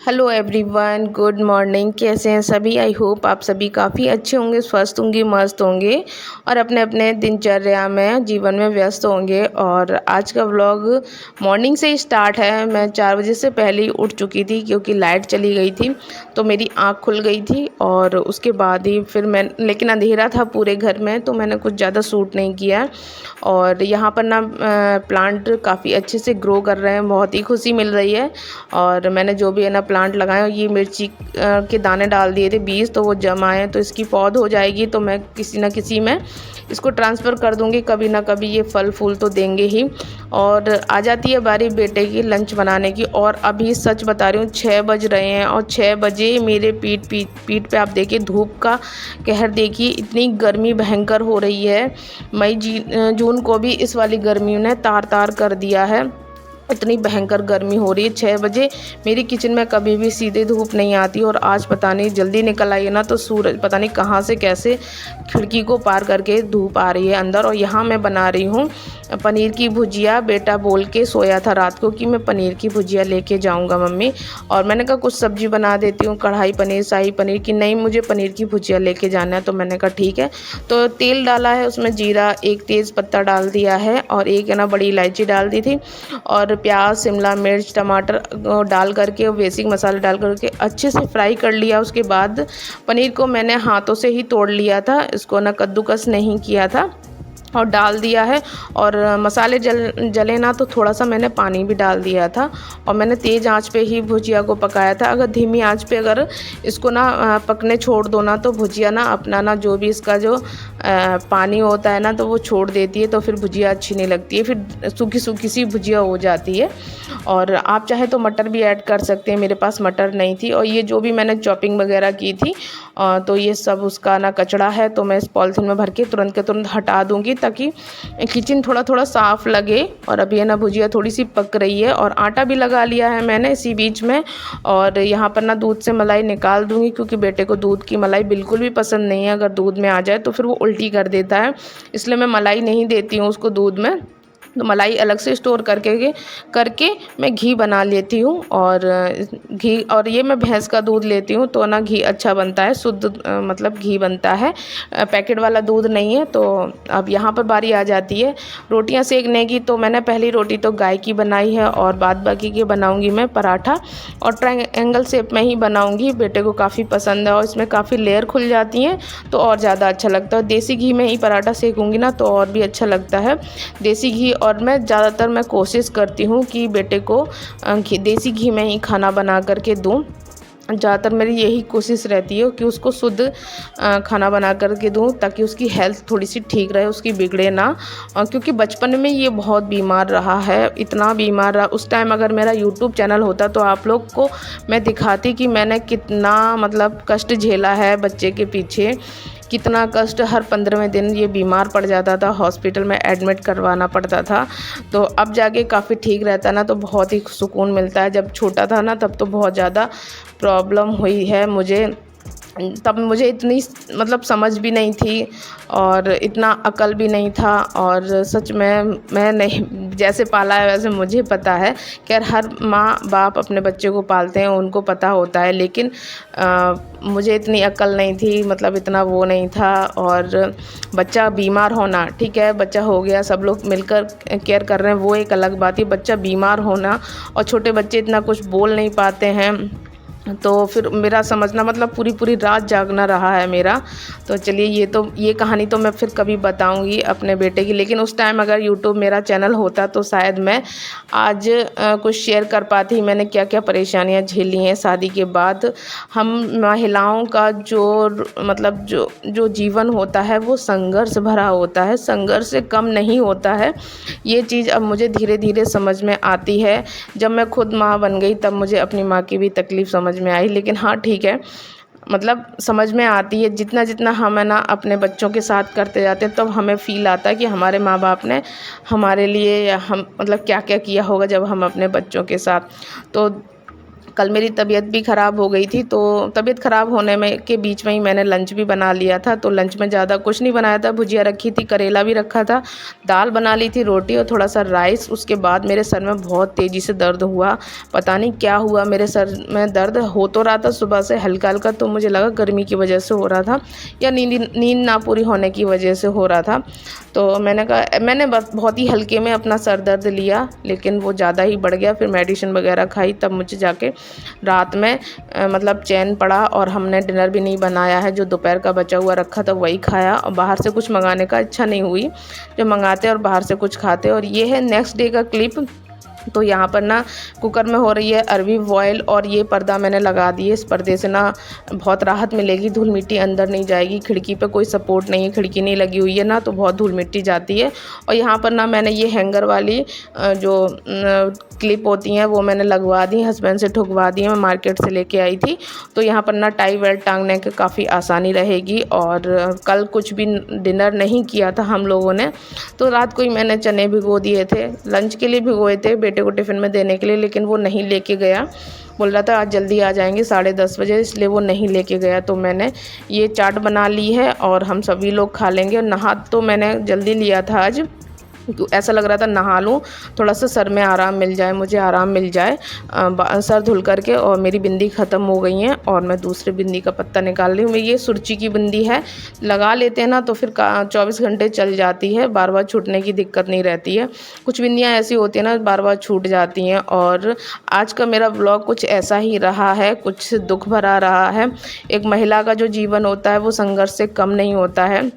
Hello everyone, good morning. कैसे हैं सभी? आई होप आप सभी काफ़ी अच्छे होंगे, स्वस्थ होंगे, मस्त होंगे और अपने अपने दिनचर्या में जीवन में व्यस्त होंगे। और आज का व्लॉग मॉर्निंग से ही स्टार्ट है। मैं 4 बजे से पहले ही उठ चुकी थी क्योंकि लाइट चली गई थी, तो मेरी आँख खुल गई थी। और उसके बाद ही फिर मैं, लेकिन अंधेरा था पूरे घर में, तो मैंने कुछ ज़्यादा सूट नहीं किया। और यहाँ पर ना प्लांट काफ़ी अच्छे से ग्रो कर रहे हैं, बहुत ही खुशी मिल रही है। और मैंने जो भी है ना प्लांट लगाए, ये मिर्ची के दाने डाल दिए थे बीज, तो वो जम आए, तो इसकी पौध हो जाएगी, तो मैं किसी न किसी में इसको ट्रांसफ़र कर दूंगी। कभी ना कभी ये फल फूल तो देंगे ही। और आ जाती है बारी बेटे की लंच बनाने की। और अभी सच बता रही हूँ 6 बज रहे हैं और 6 बजे मेरे पीठ पे आप देखिए धूप का कहर देखिए। इतनी गर्मी भयंकर हो रही है। मई जून को भी इस वाली गर्मी ने तार तार कर दिया है। इतनी भयंकर गर्मी हो रही है। 6 बजे मेरी किचन में कभी भी सीधे धूप नहीं आती, और आज पता नहीं जल्दी निकल आई है ना, तो सूरज पता नहीं कहाँ से कैसे खिड़की को पार करके धूप आ रही है अंदर। और यहाँ मैं बना रही हूँ पनीर की भुजिया। बेटा बोल के सोया था रात को कि मैं पनीर की भुजिया लेके जाऊँगा मम्मी, और मैंने कहा कुछ सब्जी बना देती हूँ, कढ़ाई पनीर, शाही पनीर की। नहीं, मुझे पनीर की भुजिया लेके जाना है। तो मैंने कहा ठीक है। तो तेल डाला है, उसमें जीरा, एक तेज़ पत्ता डाल दिया है, और एक है ना बड़ी इलायची डाल दी थी, और प्याज, शिमला मिर्च, टमाटर डाल करके, बेसिक मसाले डाल करके अच्छे से फ्राई कर लिया। उसके बाद पनीर को मैंने हाथों से ही तोड़ लिया था, इसको ना कद्दूकस नहीं किया था, और डाल दिया है। और मसाले जले ना, तो थोड़ा सा मैंने पानी भी डाल दिया था। और मैंने तेज़ आंच पे ही भुजिया को पकाया था। अगर धीमी आंच पे अगर इसको ना पकने छोड़ दो ना, तो भुजिया ना अपना ना जो भी इसका जो पानी होता है ना, तो वो छोड़ देती है, तो फिर भुजिया अच्छी नहीं लगती है, फिर सूखी सूखी सी भुजिया हो जाती है। और आप चाहे तो मटर भी ऐड कर सकते हैं, मेरे पास मटर नहीं थी। और ये जो भी मैंने चॉपिंग वगैरह की थी, तो ये सब उसका ना कचड़ा है, तो मैं इस पॉलिथीन में भर के तुरंत के तुरंत हटा दूँगी, ताकि किचन थोड़ा थोड़ा साफ़ लगे। और अभी है ना भुजिया थोड़ी सी पक रही है, और आटा भी लगा लिया है मैंने इसी बीच में। और यहाँ पर ना दूध से मलाई निकाल दूँगी, क्योंकि बेटे को दूध की मलाई बिल्कुल भी पसंद नहीं है। अगर दूध में आ जाए तो फिर वो उल्टी कर देता है, इसलिए मैं मलाई नहीं देती हूँ उसको दूध में। तो मलाई अलग से स्टोर करके मैं घी बना लेती हूँ। और घी, और ये मैं भैंस का दूध लेती हूँ, तो ना घी अच्छा बनता है, शुद्ध मतलब घी बनता है, पैकेट वाला दूध नहीं है। तो अब यहाँ पर बारी आ जाती है रोटियाँ सेकने की। तो मैंने पहली रोटी तो गाय की बनाई है, और बाद बाकी की बनाऊँगी मैं पराठा, और ट्रायंगल शेप में ही बनाऊँगी। बेटे को काफ़ी पसंद है, और इसमें काफ़ी लेयर खुल जाती हैं, तो और ज़्यादा अच्छा लगता है। देसी घी में ही पराठा सेकूँगी ना, तो और भी अच्छा लगता है देसी घी। और मैं ज़्यादातर मैं कोशिश करती हूँ कि बेटे को देसी घी में ही खाना बना करके दूँ। ज़्यादातर मेरी यही कोशिश रहती है कि उसको शुद्ध खाना बना करके दूँ, ताकि उसकी हेल्थ थोड़ी सी ठीक रहे, उसकी बिगड़े ना। क्योंकि बचपन में ये बहुत बीमार रहा है, इतना बीमार रहा। उस टाइम अगर मेरा यूट्यूब चैनल होता, तो आप लोग को मैं दिखाती कि मैंने कितना मतलब कष्ट झेला है बच्चे के पीछे, कितना कष्ट। हर 15वें दिन ये बीमार पड़ जाता था, हॉस्पिटल में एडमिट करवाना पड़ता था। तो अब जाके काफ़ी ठीक रहता ना, तो बहुत ही सुकून मिलता है। जब छोटा था ना, तब तो बहुत ज़्यादा प्रॉब्लम हुई है मुझे। तब मुझे इतनी मतलब समझ भी नहीं थी, और इतना अकल भी नहीं था। और सच में मैं नहीं, जैसे पाला है वैसे मुझे पता है। खैर, हर माँ बाप अपने बच्चे को पालते हैं, उनको पता होता है, लेकिन मुझे इतनी अकल नहीं थी, मतलब इतना वो नहीं था। और बच्चा बीमार होना, ठीक है, बच्चा हो गया, सब लोग मिलकर केयर कर रहे हैं, वो एक अलग बात है। बच्चा बीमार होना, और छोटे बच्चे इतना कुछ बोल नहीं पाते हैं, तो फिर मेरा समझना मतलब पूरी पूरी रात जागना रहा है मेरा। तो चलिए, ये कहानी तो मैं फिर कभी बताऊंगी अपने बेटे की। लेकिन उस टाइम अगर यूट्यूब मेरा चैनल होता, तो शायद मैं आज कुछ शेयर कर पाती। मैंने क्या क्या परेशानियां झेली हैं शादी के बाद। हम महिलाओं का जो जीवन होता है, वो संघर्ष भरा होता है, संघर्ष से कम नहीं होता है। ये चीज़ अब मुझे धीरे धीरे समझ में आती है। जब मैं खुद माँ बन गई, तब मुझे अपनी माँ की भी तकलीफ़ समझ में आई। लेकिन हाँ, ठीक है, मतलब समझ में आती है। जितना जितना हम है ना अपने बच्चों के साथ करते जाते हैं, तब हमें फ़ील आता है कि हमारे माँ बाप ने हमारे लिए, या हम मतलब क्या क्या किया होगा जब हम अपने बच्चों के साथ। तो कल मेरी तबीयत भी ख़राब हो गई थी, तो तबीयत ख़राब होने में के बीच में ही मैंने लंच भी बना लिया था। तो लंच में ज़्यादा कुछ नहीं बनाया था, भुजिया रखी थी, करेला भी रखा था, दाल बना ली थी, रोटी और थोड़ा-सा राइस। उसके बाद मेरे सर में बहुत तेज़ी से दर्द हुआ, पता नहीं क्या हुआ, मेरे सर में दर्द हो तो रहा था सुबह से हल्का-हल्का, तो मुझे लगा गर्मी की वजह से हो रहा था या नींद ना पूरी होने की वजह से हो रहा था। तो मैंने बस बहुत ही हल्के में अपना सर दर्द लिया, लेकिन वो ज़्यादा ही बढ़ गया। फिर मेडिसिन वगैरह खाई, तब मुझे जाके रात में मतलब चैन पड़ा, और हमने डिनर भी नहीं बनाया है, जो दोपहर का बचा हुआ रखा था वही खाया, और बाहर से कुछ मंगाने का इच्छा नहीं हुई, जो मंगाते और बाहर से कुछ खाते। और ये है नेक्स्ट डे का क्लिप। तो यहाँ पर ना कुकर में हो रही है अरवी बॉयल, और ये पर्दा मैंने लगा दिए। इस पर्दे से ना बहुत राहत मिलेगी, धूल मिट्टी अंदर नहीं जाएगी। खिड़की पे कोई सपोर्ट नहीं है, खिड़की नहीं लगी हुई है ना, तो बहुत धूल मिट्टी जाती है। और यहाँ पर ना मैंने ये हैंगर वाली जो क्लिप होती हैं वो मैंने लगवा दी, हस्बैंड से ठुकवा दी, मैं मार्केट से लेके आई थी। तो यहाँ पर ना टाई बेल्ट टांगने की काफ़ी आसानी रहेगी। और कल कुछ भी डिनर नहीं किया था हम लोगों ने, तो रात को ही मैंने चने भिगो दिए थे, लंच के लिए भिगोए थे बेटे को टिफ़िन में देने के लिए, लेकिन वो नहीं लेके गया। बोल रहा था आज जल्दी आ जाएंगे 10:30 बजे, इसलिए वो नहीं लेके गया। तो मैंने ये चाट बना ली है और हम सभी लोग खा लेंगे। और नहा तो मैंने जल्दी लिया था आज, तो ऐसा लग रहा था नहा लूँ, थोड़ा सा सर में आराम मिल जाए, मुझे आराम मिल जाए सर धुल करके। और मेरी बिंदी ख़त्म हो गई हैं, और मैं दूसरी बिंदी का पत्ता निकाल रही हूँ। ये सुर्ची की बिंदी है, लगा लेते हैं ना तो फिर 24 घंटे चल जाती है, बार बार छूटने की दिक्कत नहीं रहती है। कुछ बिंदियाँ ऐसी होती हैं ना बार बार छूट जाती हैं। और आज का मेरा व्लॉग कुछ ऐसा ही रहा है, कुछ दुख भरा रहा है। एक महिला का जो जीवन होता है वो संघर्ष से कम नहीं होता है।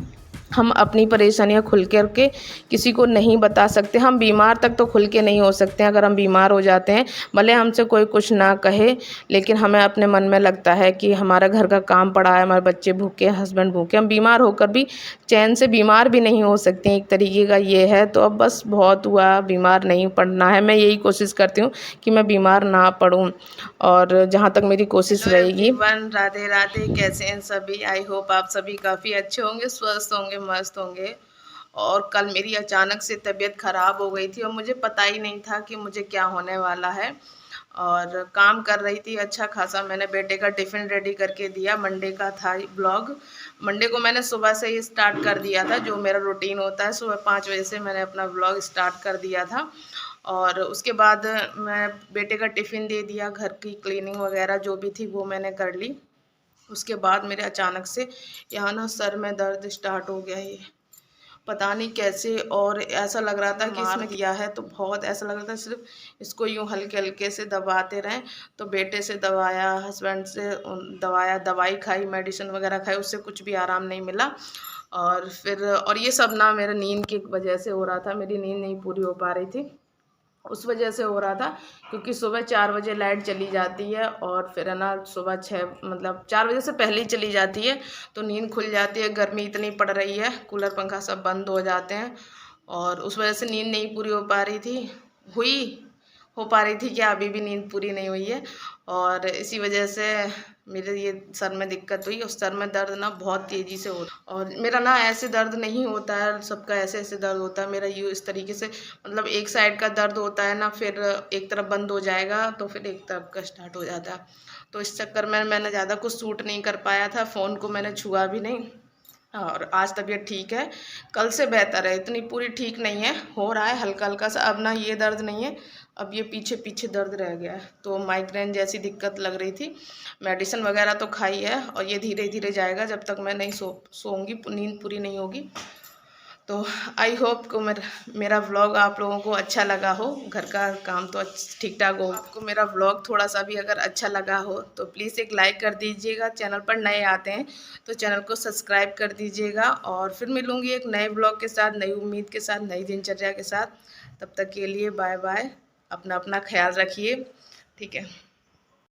हम अपनी परेशानियां खुल कर के किसी को नहीं बता सकते। हम बीमार तक तो खुल के नहीं हो सकते हैं। अगर हम बीमार हो जाते हैं, भले हमसे कोई कुछ ना कहे, लेकिन हमें अपने मन में लगता है कि हमारा घर का काम पड़ा है, हमारे बच्चे भूखे, हस्बैंड भूखे, हम बीमार होकर भी चैन से बीमार भी नहीं हो सकते हैं, एक तरीके का ये है। तो अब बस बहुत हुआ, बीमार नहीं पड़ना है। मैं यही कोशिश करती हूँ कि मैं बीमार ना पड़ूँ, और जहाँ तक मेरी कोशिश रहेगी। राधे राधे, कैसे हैं सभी? आई होप आप सभी काफ़ी अच्छे होंगे, स्वस्थ होंगे, मस्त होंगे। और कल मेरी अचानक से तबीयत ख़राब हो गई थी, और मुझे पता ही नहीं था कि मुझे क्या होने वाला है। और काम कर रही थी अच्छा खासा, मैंने बेटे का टिफ़िन रेडी करके दिया। मंडे का था ब्लॉग, मंडे को मैंने सुबह से ही स्टार्ट कर दिया था, जो मेरा रूटीन होता है, सुबह 5 बजे से मैंने अपना ब्लॉग स्टार्ट कर दिया था। और उसके बाद मैं बेटे का टिफ़िन दे दिया, घर की क्लीनिंग वगैरह जो भी थी वो मैंने कर ली। उसके बाद मेरे अचानक से यहाँ ना सर में दर्द स्टार्ट हो गया, ये पता नहीं कैसे। और ऐसा लग रहा था कि इसमें किया है, तो बहुत ऐसा लग रहा था सिर्फ इसको यूँ हल्के हल्के से दबाते रहें। तो बेटे से दबाया, हस्बैंड से दबाया, दवाई खाई, मेडिसिन वगैरह खाई, उससे कुछ भी आराम नहीं मिला। और फिर ये सब ना मेरे नींद की वजह से हो रहा था, मेरी नींद नहीं पूरी हो पा रही थी, उस वजह से हो रहा था। क्योंकि सुबह 4 बजे लाइट चली जाती है, और फिर है ना सुबह 6 मतलब 4 बजे से पहले ही चली जाती है, तो नींद खुल जाती है। गर्मी इतनी पड़ रही है, कूलर पंखा सब बंद हो जाते हैं, और उस वजह से नींद नहीं पूरी हो पा रही थी। हो पा रही थी क्या, अभी भी नींद पूरी नहीं हुई है। और इसी वजह से मेरे ये सर में दिक्कत हुई, और सर में दर्द ना बहुत तेज़ी से होता, और मेरा ना ऐसे दर्द नहीं होता है, सबका ऐसे ऐसे दर्द होता है, मेरा यूँ इस तरीके से, मतलब एक साइड का दर्द होता है ना, फिर एक तरफ बंद हो जाएगा तो फिर एक तरफ का स्टार्ट हो जाता है। तो इस चक्कर में मैंने ज़्यादा कुछ सूट नहीं कर पाया था, फ़ोन को मैंने छुआ भी नहीं। और आज तबीयत ठीक है, कल से बेहतर है, इतनी पूरी ठीक नहीं है, हो रहा है हल्का हल्का सा। अब ना ये दर्द नहीं है, अब ये पीछे पीछे दर्द रह गया है। तो माइग्रेन जैसी दिक्कत लग रही थी, मेडिसिन वगैरह तो खाई है, और ये धीरे धीरे जाएगा जब तक मैं नहीं सोऊंगी, नींद पूरी नहीं होगी। तो आई होप को मेरा व्लॉग आप लोगों को अच्छा लगा हो। घर का काम तो ठीक ठाक हो। आपको मेरा व्लॉग थोड़ा सा भी अगर अच्छा लगा हो तो प्लीज़ एक लाइक कर दीजिएगा। चैनल पर नए आते हैं तो चैनल को सब्सक्राइब कर दीजिएगा। और फिर मिलूँगी एक नए व्लॉग के साथ, नई उम्मीद के साथ, नई दिनचर्या के साथ। तब तक के लिए बाय बाय, अपना अपना ख्याल रखिए, ठीक है।